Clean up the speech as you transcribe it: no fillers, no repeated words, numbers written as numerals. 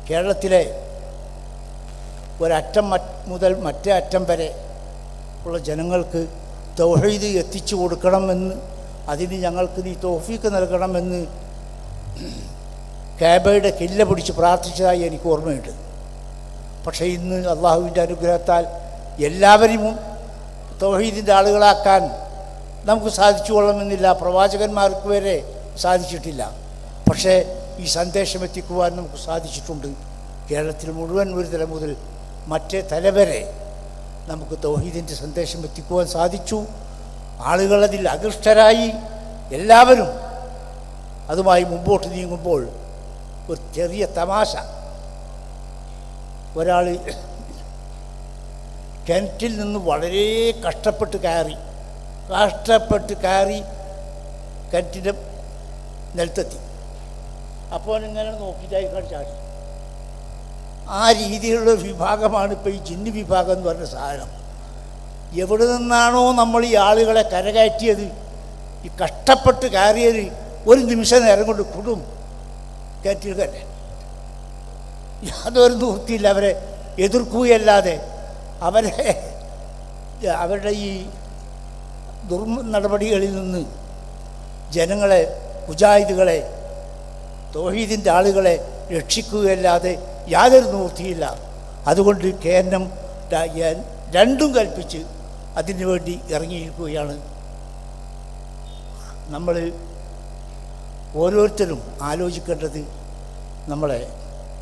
കേരളത്തിലെ ഒരറ്റം മുതൽ മറ്റേ അറ്റം വരെ ഉള്ള ജനങ്ങൾക്ക് തൗഹീദ് എത്തിച്ചു കൊടുക്കണമെന്ന്, അതിന് ഞങ്ങൾക്ക് നീ തൗഫീക്ക് നൽകണമെന്ന് കാബയുടെ കില്ല പിടിച്ച് പ്രാർത്ഥിച്ചതായി എനിക്ക് ഓർമ്മയുണ്ട്. പക്ഷേ ഇന്ന് അള്ളാഹുവിൻ്റെ അനുഗ്രഹത്താൽ എല്ലാവരെയും തൗഹീദിൻ്റെ ആളുകളാക്കാൻ നമുക്ക് സാധിച്ചു കൊള്ളണമെന്നില്ല. പ്രവാചകന്മാർക്ക് വരെ സാധിച്ചിട്ടില്ല. പക്ഷേ ഈ സന്ദേശം എത്തിക്കുവാൻ നമുക്ക് സാധിച്ചിട്ടുണ്ട്. കേരളത്തിൽ മുഴുവൻ ഒരു തല മുതൽ മറ്റേ തല വരെ നമുക്ക് തൗഹീദിൻ്റെ സന്ദേശം എത്തിക്കുവാൻ സാധിച്ചു. ആളുകളതിൽ അകൃഷ്ടരായി. എല്ലാവരും അതുമായി മുമ്പോട്ട് നീങ്ങുമ്പോൾ ഒരു ചെറിയ തമാശ. ഒരാൾ കിണറ്റിൽ നിന്ന് വളരെ കഷ്ടപ്പെട്ട് കയറി കിണറ്റിൻ്റെ നിലത്തെത്തി. അപ്പോൾ ഇങ്ങനെ നോക്കിയിട്ടായി ചാടി. ആ രീതിയിലുള്ള വിഭാഗമാണ് ഇപ്പോൾ ഈ ജിന്ന് വിഭാഗം എന്ന് പറഞ്ഞ സാധനം. എവിടെ നിന്നാണോ നമ്മൾ ഈ ആളുകളെ കരകയറ്റിയത്, ഈ കഷ്ടപ്പെട്ട് കയറിയത്, ഒരു നിമിഷ നേരം കൊണ്ട് കൊടും കയറ്റിൽ തന്നെ. യാതൊരു നിവൃത്തിയില്ല. അവരെ എതിർക്കുകയല്ലാതെ അവരുടെ ഈ നടപടികളിൽ നിന്ന് ജനങ്ങളെ, മുജാഹിദുകളെ, തൗഹീദിൻ്റെ ആളുകളെ രക്ഷിക്കുകയല്ലാതെ യാതൊരു നിവൃത്തിയില്ല. അതുകൊണ്ട് കേന്ദ്രം രണ്ടും കൽപ്പിച്ച് അതിനു വേണ്ടി ഇറങ്ങിയിരിക്കുകയാണ്. നമ്മൾ ഓരോരുത്തരും ആലോചിക്കേണ്ടത് നമ്മളെ